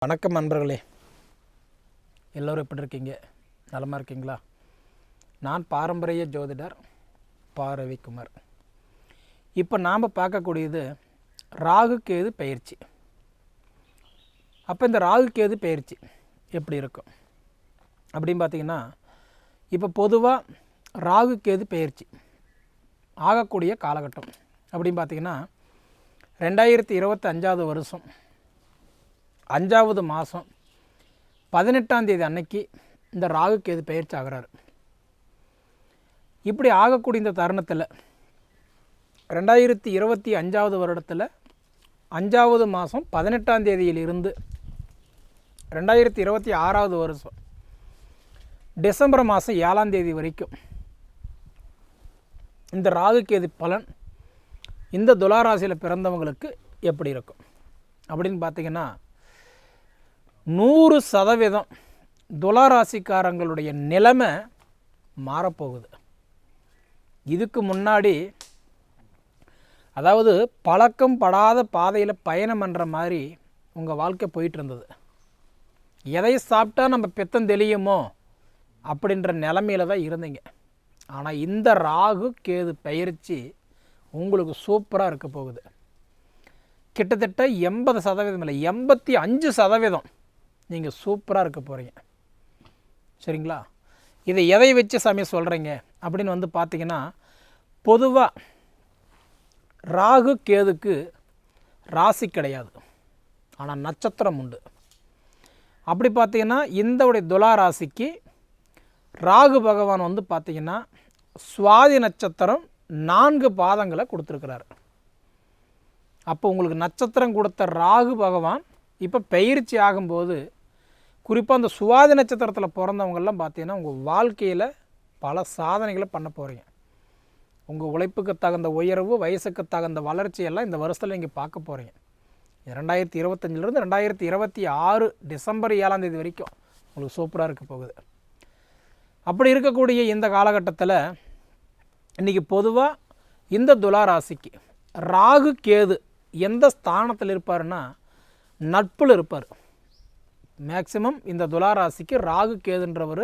வணக்கம் நண்பர்களே, எல்லோரும் எப்படி இருக்கீங்க? நலமாக இருக்கீங்களா? நான் பாரம்பரிய ஜோதிடர் பா. ரவிக்குமார். இப்போ நாம் பார்க்கக்கூடியது ராகு கேது பயிற்சி. அப்போ இந்த ராகு கேது பயிற்சி எப்படி இருக்கும் அப்படின்னு பார்த்தீங்கன்னா, இப்போ பொதுவாக ராகு கேது பயிற்சி ஆகக்கூடிய காலகட்டம் அப்படின்னு பார்த்தீங்கன்னா 2025 வருஷம் 5வது மாதம் 18ஆம் தேதி அன்னைக்கு இந்த ராகு கேது பயிற்சி ஆகிறாரு. இப்படி ஆகக்கூடிய இந்த தருணத்தில் 2025 வருடத்தில் 5வது மாதம் 18ஆம் தேதியிலிருந்து 2026 வருஷம் டிசம்பர் மாதம் 7ஆம் தேதி வரைக்கும் இந்த ராகு கேது பலன் இந்த துலாராசியில் பிறந்தவங்களுக்கு எப்படி இருக்கும் அப்படின்னு பார்த்தீங்கன்னா, 100% துலாராசிக்காரங்களுடைய நிலைமை மாறப்போகுது. இதுக்கு முன்னாடி அதாவது பழக்கம் படாத பாதையில் பயணம் பண்ணுற மாதிரி உங்கள் வாழ்க்கை போயிட்டு இருந்தது. எதை சாப்பிட்டா நம்ம பித்தம் தெளியுமோ அப்படின்ற நிலமையில தான் இருந்தீங்க. ஆனால் இந்த ராகு கேது பயிற்சி உங்களுக்கு சூப்பராக இருக்க போகுது. கிட்டத்தட்ட 80% இல்லை 85% நீங்கள் சூப்பராக இருக்க போகிறீங்க. சரிங்களா? இதை எதை வச்சு சமயம் சொல்கிறீங்க அப்படின்னு பார்த்தீங்கன்னா, பொதுவாக ராகு கேதுக்கு ராசி கிடையாது, ஆனால் நட்சத்திரம் உண்டு. அப்படி பார்த்தீங்கன்னா இந்த துலா ராசிக்கு ராகு பகவான் பார்த்தீங்கன்னா சுவாதி நட்சத்திரம் 4 பாதங்களை கொடுத்துருக்கிறார். அப்போ உங்களுக்கு நட்சத்திரம் கொடுத்த ராகு பகவான் இப்போ பயிற்சி ஆகும்போது, குறிப்பாக அந்த சுவாதி நட்சத்திரத்தில் பிறந்தவங்கெல்லாம் பார்த்தீங்கன்னா உங்கள் வாழ்க்கையில் பல சாதனைகளை பண்ண போகிறீங்க. உங்கள் உழைப்புக்கு தகுந்த உயர்வு, வயசுக்கு தகுந்த வளர்ச்சியெல்லாம் இந்த வருஷத்தில் நீங்கள் பார்க்க போகிறீங்க. 2025 2026 டிசம்பர் 7ஆம் தேதி வரைக்கும் உங்களுக்கு சூப்பராக இருக்க போகுது. அப்படி இருக்கக்கூடிய இந்த காலகட்டத்தில் இன்றைக்கி பொதுவாக இந்த துலாராசிக்கு ராகு கேது எந்த ஸ்தானத்தில் இருப்பாருன்னா நட்பில் இருப்பார். மேக்சிமம் இந்த துலாராசிக்கு ராகு கேதுன்றவர்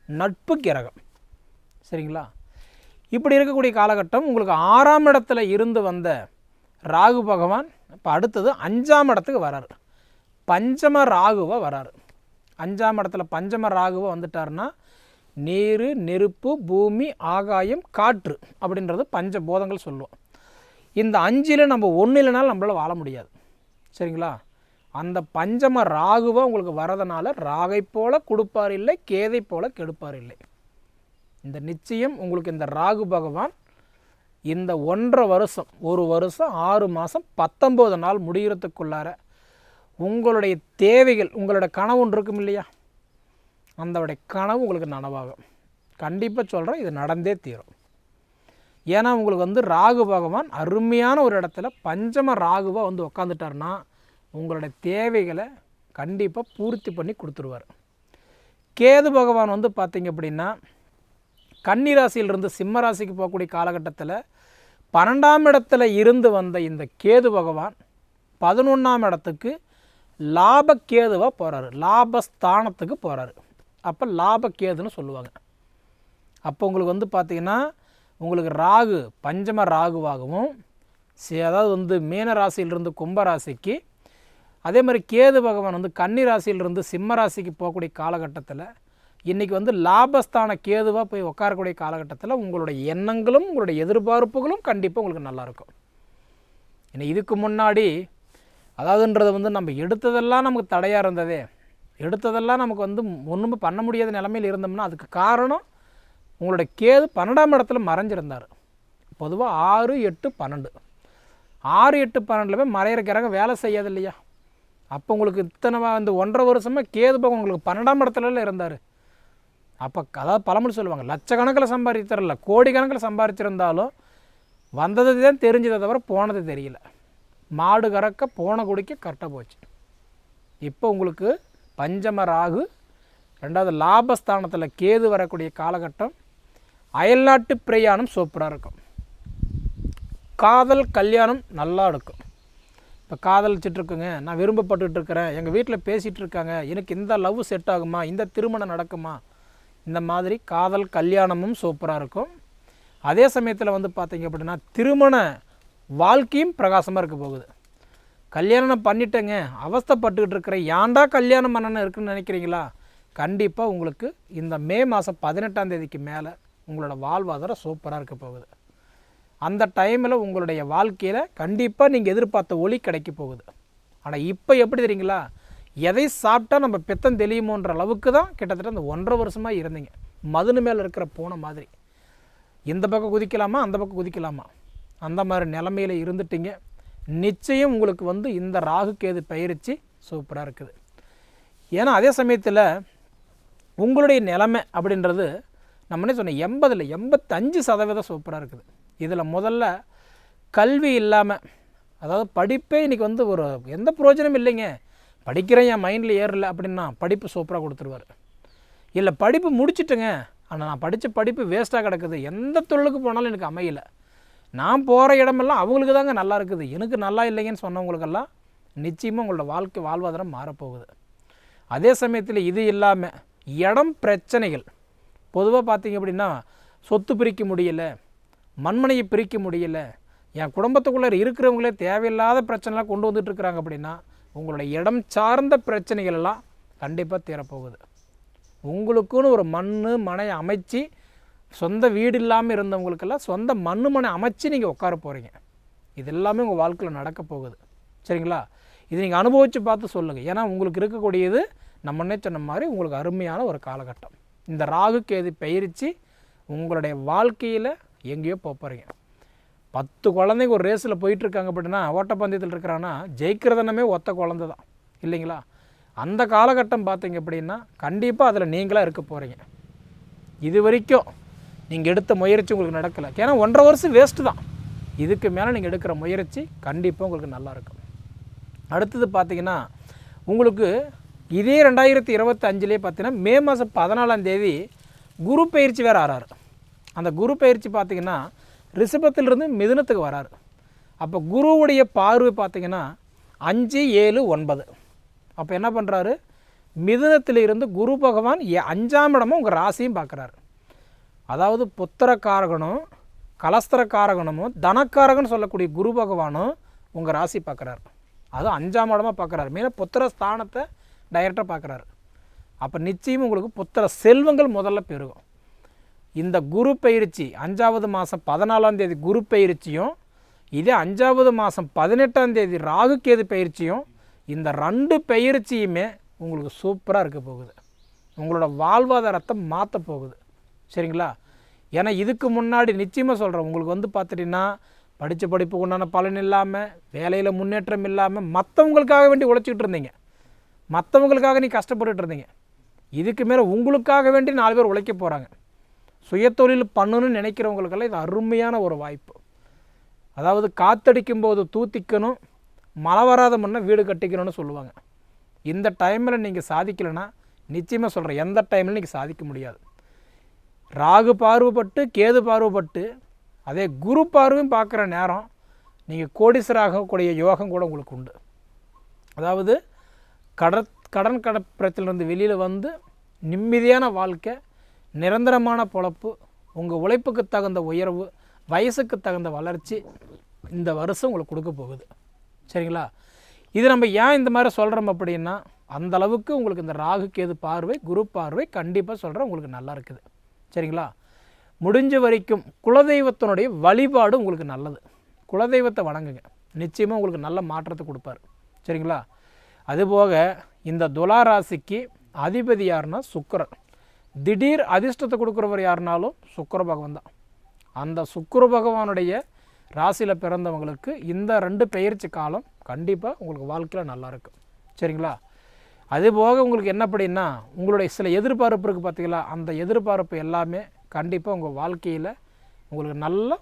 நட்பு கிரகம். சரிங்களா? இப்படி இருக்கக்கூடிய காலகட்டம் உங்களுக்கு 6ஆம் இடத்துல இருந்து வந்த ராகு பகவான் இப்போ அடுத்தது 5ஆம் இடத்துக்கு வராரு. பஞ்சம ராகுவாக வராரு. 5ஆம் இடத்துல பஞ்சம ராகுவாக வந்துட்டாருன்னா நீர், நெருப்பு, பூமி, ஆகாயம், காற்று அப்படின்றது பஞ்சபோதங்கள் சொல்லுவோம். இந்த 5ல் நம்ம 1 இல்லைனாலும் நம்மளால் வாழ முடியாது. சரிங்களா? அந்த பஞ்சம ராகுவாக உங்களுக்கு வரதுனால ராகை போல கொடுப்பார் இல்லை, கேதை போல கெடுப்பார் இல்லை. இந்த நிச்சயம் உங்களுக்கு இந்த ராகு பகவான் இந்த 1.5 வருஷம், 1 வருஷம் 6 மாதம் 19 நாள் முடிகிறதுக்குள்ளார உங்களுடைய தேவைகள், உங்களோட கனவு ஒன்று இருக்கும் இல்லையா, அந்தோடைய கனவு உங்களுக்கு நனவாகும். கண்டிப்பாக சொல்கிறேன், இது நடந்தே தீரும். ஏன்னா உங்களுக்கு ராகு பகவான் அருமையான ஒரு இடத்துல பஞ்சம ராகுவாக உக்காந்துட்டார்னா உங்களுடைய தேவைகளை கண்டிப்பாக பூர்த்தி பண்ணி கொடுத்துருவார். கேது பகவான் பார்த்திங்க அப்படின்னா கன்னி ராசியிலிருந்து சிம்ம ராசிக்கு போகக்கூடிய காலகட்டத்தில் 12ஆம் இடத்துல இருந்து வந்த இந்த கேது பகவான் 11ஆம் இடத்துக்கு லாபக்கேதுவாக போகிறாரு, லாபஸ்தானத்துக்கு போகிறாரு. அப்போ லாபக்கேதுன்னு சொல்லுவாங்க. அப்போ உங்களுக்கு பார்த்திங்கன்னா உங்களுக்கு ராகு பஞ்சம ராகுவாகவும், அதாவது மீன ராசியிலிருந்து கும்பராசிக்கு, அதே மாதிரி கேது பகவான் கன்னி ராசியிலிருந்து சிம்ம ராசிக்கு போகக்கூடிய காலகட்டத்தில் இன்றைக்கி லாபஸ்தான கேதுவாக போய் உட்காரக்கூடிய காலகட்டத்தில் உங்களுடைய எண்ணங்களும் உங்களுடைய எதிர்பார்ப்புகளும் கண்டிப்பாக உங்களுக்கு நல்லாயிருக்கும். ஏன்னா இதுக்கு முன்னாடி அதாவதுன்றது நம்ம எடுத்ததெல்லாம் நமக்கு தடையாக இருந்ததே, எடுத்ததெல்லாம் நமக்கு ஒன்றுமே பண்ண முடியாத நிலைமையில் இருந்தோம்னா அதுக்கு காரணம் உங்களோட கேது 12ஆம் இடத்துல மறைஞ்சிருந்தார். பொதுவாக 6, 8, 12 6, 8, 12 போய் மறையிற கிரகம் வேலை செய்யாது இல்லையா. அப்போ உங்களுக்கு இத்தனை இந்த 1.5 வருஷமாக கேது பக்கம் உங்களுக்கு 12ஆம் இடத்துல இருந்தார். அப்போ அதாவது பழமொழி சொல்லுவாங்க, லட்சக்கணக்கில் சம்பாதிச்சிடல, கோடிக்கணக்கில் சம்பாதிச்சிருந்தாலும் வந்தது தான் தெரிஞ்சதை தவிர போனது தெரியல. மாடு கறக்க போன குடிக்க கரெக்டாக போச்சு. இப்போ உங்களுக்கு பஞ்சம ராகு, 2வது லாபஸ்தானத்தில் கேது வரக்கூடிய காலகட்டம், அயல்நாட்டு பிரயாணம் சூப்பராக இருக்கும், காதல் கல்யாணம் நல்லா இருக்கும், இப்போ காதலிச்சிட்ருக்குங்க, நான் விரும்பப்பட்டுட்டு இருக்கிறேன், எங்கள் வீட்டில் பேசிகிட்டு இருக்காங்க, எனக்கு இந்த லவ் செட் ஆகுமா, இந்த திருமணம் நடக்குமா, இந்த மாதிரி காதல் கல்யாணமும் சூப்பராக இருக்கும். அதே சமயத்தில் வந்து பார்த்திங்க அப்படின்னா திருமண வாழ்க்கையும் பிரகாசமாக இருக்க போகுது. கல்யாணம் பண்ணிட்டேங்க, அவஸ்தைப்பட்டுக்கிட்டு இருக்கிறேன், ஏன்டா கல்யாணம் பண்ணணும் இருக்குன்னு நினைக்கிறீங்களா, கண்டிப்பாக உங்களுக்கு இந்த மே மாதம் 18ஆம் தேதிக்கு மேலே உங்களோட வாழ்வாதாரம் சூப்பராக இருக்க போகுது. அந்த டைமில் உங்களுடைய வாழ்க்கையில் கண்டிப்பாக நீங்கள் எதிர்பார்த்த ஒளி கிடைக்க போகுது. ஆனால் இப்போ எப்படி தெரியுங்களா, எதை சாப்பிட்டா நம்ம பித்தம் தெளியுமோன்ற அளவுக்கு தான் கிட்டத்தட்ட அந்த 1.5 வருஷமாக இருந்தீங்க. மதுனு மேலே இருக்கிற பூனை மாதிரி இந்த பக்கம் குதிக்கலாமா அந்த பக்கம் குதிக்கலாமா அந்த மாதிரி நிலமையில் இருந்துட்டீங்க. நிச்சயம் உங்களுக்கு வந்து இந்த ராகு கேது பயிற்சி சூப்பராக இருக்குது. ஏன்னா அதே சமயத்தில் உங்களுடைய நிலைமை அப்படின்றது நம்ம என்ன சொன்ன 80ல் 85% சூப்பராக இருக்குது. இதில் முதல்ல கல்வி இல்லாமல், அதாவது படிப்பே இன்றைக்கி வந்து ஒரு எந்த பிரயோஜனமும் இல்லைங்க, படிக்கிறேன் என் மைண்டில் ஏறல அப்படின்னா படிப்பு சூப்பராக கொடுத்துருவார். இல்லை படிப்பு முடிச்சுட்டுங்க, ஆனால் நான் படித்த படிப்பு வேஸ்ட்டாக கிடக்குது, எந்த தொழிலுக்கு போனாலும் எனக்கு அமையலை, நான் போகிற இடமெல்லாம் அவங்களுக்கு தாங்க நல்லா இருக்குது, எனக்கு நல்லா இல்லைங்கன்னு சொன்னவங்களுக்கெல்லாம் நிச்சயமாக உங்களோட வாழ்க்கை வாழ்வாதாரம் மாறப்போகுது. அதே சமயத்தில் இது இல்லாமல் இடம் பிரச்சனைகள், பொதுவாக பார்த்திங்க அப்படின்னா சொத்து பிரிக்க முடியலை, மண்மனையை பிரிக்க முடியலை, என் குடும்பத்துக்குள்ளே இருக்கிறவங்களே தேவையில்லாத பிரச்சனைலாம் கொண்டு வந்துட்டுருக்குறாங்க அப்படின்னா உங்களுடைய இடம் சார்ந்த பிரச்சனைகள் எல்லாம் கண்டிப்பாக தீரப்போகுது. உங்களுக்குன்னு ஒரு மனை அமைச்சு சொந்த வீடு இல்லாமல் இருந்தவங்களுக்கெல்லாம் சொந்த மனை அமைச்சு நீங்கள் உட்கார போகிறீங்க. இது எல்லாமே உங்கள் வாழ்க்கையில் நடக்க போகுது. சரிங்களா? இது நீங்கள் அனுபவித்து பார்த்து சொல்லுங்கள். ஏன்னா உங்களுக்கு இருக்கக்கூடியது நம்மன்னே சொன்ன மாதிரி உங்களுக்கு அருமையான ஒரு காலகட்டம். இந்த ராகு கேது பயிற்சி உங்களுடைய வாழ்க்கையில் எங்கேயோ போகிறீங்க. 10 குழந்தைங்க ஒரு ரேஸில் போயிட்டுருக்காங்க அப்படின்னா, ஓட்டப்பந்தயத்தில் இருக்கிறான்னா ஜெயிக்கிறதுனமே ஒத்த குழந்தை தான் இல்லைங்களா? அந்த காலகட்டம் பார்த்தீங்க அப்படின்னா கண்டிப்பாக அதில் நீங்களாக இருக்க போகிறீங்க. இது வரைக்கும் நீங்கள் எடுத்த முயற்சி உங்களுக்கு நடக்கலை, ஏன்னா 1.5 வருஷம் வேஸ்ட்டு தான். இதுக்கு மேலே நீங்கள் எடுக்கிற முயற்சி கண்டிப்பாக உங்களுக்கு நல்லாயிருக்கும். அடுத்தது பார்த்திங்கன்னா உங்களுக்கு இதே 2025லே பார்த்தீங்கன்னா மே மாதம் 14ஆம் தேதி குரு பயிற்சி வேறு ஆறாரு. அந்த குரு பயிற்சி பார்த்திங்கன்னா ரிஷபத்திலிருந்து மிதுனத்துக்கு வராரு. அப்போ குருவுடைய பார்வை பார்த்திங்கன்னா 5, 7, 9. அப்போ என்ன பண்ணுறாரு, மிதுனத்திலிருந்து குரு பகவான் 5ஆம் இடமும் உங்கள் ராசியும் பார்க்குறாரு. அதாவது புத்திரக்காரகனும் கலஸ்திரக்காரகனும் தனக்காரகன் சொல்லக்கூடிய குரு பகவானும் உங்கள் ராசி பார்க்குறாரு. அதுவும் 5ஆம் இடமாக பார்க்குறாரு. மேலே புத்திர ஸ்தானத்தை டைரெக்டாக பார்க்குறாரு. அப்போ நிச்சயம் உங்களுக்கு புத்திர செல்வங்கள் முதல்ல பெருகும். இந்த குரு பயிற்சி 5வது மாதம் 14ஆம் தேதி குரு பயிற்சியும், இதே 5வது மாதம் 18ஆம் தேதி ராகு கேது பயிற்சியும், இந்த 2 பயிற்சியுமே உங்களுக்கு சூப்பராக இருக்க போகுது. உங்களோட வாழ்வாதாரத்தை மாற்ற போகுது. சரிங்களா? ஏன்னா இதுக்கு முன்னாடி நிச்சயமாக சொல்கிறேன், உங்களுக்கு வந்து பார்த்துட்டிங்கன்னா படித்த படிப்புக்கு உண்டான பலன் இல்லாமல், வேலையில் முன்னேற்றம் இல்லாமல், மற்றவங்களுக்காக வேண்டி உழைச்சிக்கிட்டு இருந்தீங்க, மற்றவங்களுக்காக நீ கஷ்டப்பட்டுட்டு இருந்தீங்க. இதுக்கு மேலே உங்களுக்காக வேண்டி 4 பேர் உழைக்க போகிறாங்க. சுயத்தொழில் பண்ணணும்னு நினைக்கிறவங்களுக்கெல்லாம் இது அருமையான ஒரு வாய்ப்பு. அதாவது காத்தடிக்கும் போது தூத்திக்கணும், மழை வராத முன்னே வீடு கட்டிக்கணும்னு சொல்லுவாங்க. இந்த டைமில் நீங்கள் சாதிக்கலைன்னா நிச்சயமாக சொல்கிறேன், எந்த டைமில் நீங்கள் சாதிக்க முடியாது. ராகு பார்வைப்பட்டு கேது பார்வைப்பட்டு அதே குரு பார்வையும் பார்க்குற நேரம் நீங்கள் கோடீஸ்வராகக்கூடிய யோகம் கூட உங்களுக்கு உண்டு. அதாவது கடன் கடப்பிரத்திலிருந்து வெளியில் வந்து நிம்மதியான வாழ்க்கை, நிரந்தரமான பொழப்பு, உங்கள் உழைப்புக்கு தகுந்த உயர்வு, வயசுக்கு தகுந்த வளர்ச்சி இந்த வருஷம் உங்களுக்கு கொடுக்க போகுது. சரிங்களா? இது நம்ம ஏன் இந்த மாதிரி சொல்கிறோம் அப்படின்னா, அந்தளவுக்கு உங்களுக்கு இந்த ராகு கேது பார்வை குரு பார்வை கண்டிப்பாக சொல்கிறேன் உங்களுக்கு நல்லா இருக்குது. சரிங்களா? முடிஞ்ச வரைக்கும் குலதெய்வத்தினுடைய வழிபாடு உங்களுக்கு நல்லது. குலதெய்வத்தை வணங்குங்க, நிச்சயமாக உங்களுக்கு நல்ல மாற்றத்தை கொடுப்பார். சரிங்களா? அதுபோக இந்த துலா ராசிக்கு அதிபதி யாருன்னா சுக்கிரன். திடீர் அதிர்ஷ்டத்தை கொடுக்குறவர் யாருனாலும் சுக்கிர பகவான் தான். அந்த சுக்கிர பகவானுடைய ராசியில் பிறந்தவங்களுக்கு இந்த 2 பெயர்ச்சி காலம் கண்டிப்பாக உங்களுக்கு வாழ்க்கையில் நல்லாயிருக்கும். சரிங்களா? அதுபோக உங்களுக்கு என்ன அப்படின்னா, உங்களுடைய சில எதிர்பார்ப்பு இருக்குது பார்த்தீங்களா, அந்த எதிர்பார்ப்பு எல்லாமே கண்டிப்பாக உங்கள் வாழ்க்கையில் உங்களுக்கு நல்ல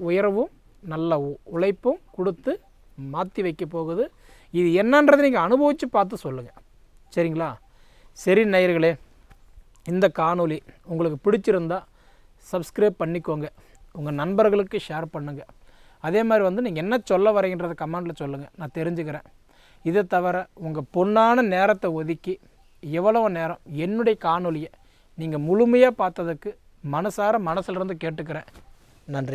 உயர்வும் நல்ல உழைப்பும் கொடுத்து மாற்றி வைக்க போகுது. இது என்னன்றதை நீங்கள் அனுபவித்து பார்த்து சொல்லுங்கள். சரிங்களா? சரி நேயர்களே, இந்த காணொளி உங்களுக்கு பிடிச்சிருந்தால் சப்ஸ்கிரைப் பண்ணிக்கோங்க, உங்கள் நண்பர்களுக்கு ஷேர் பண்ணுங்கள். அதே மாதிரி வந்து நீங்கள் என்ன சொல்ல வரீங்கன்றத கமெண்டில் சொல்லுங்கள், நான் தெரிஞ்சுக்கிறேன். இதை தவிர உங்கள் பொன்னான நேரத்தை ஒதுக்கி எவ்வளவு நேரம் என்னுடைய காணொலியை நீங்கள் முழுமையாக பார்த்ததுக்கு மனசார மனசுலேருந்து கேட்டுக்கிறேன். நன்றி.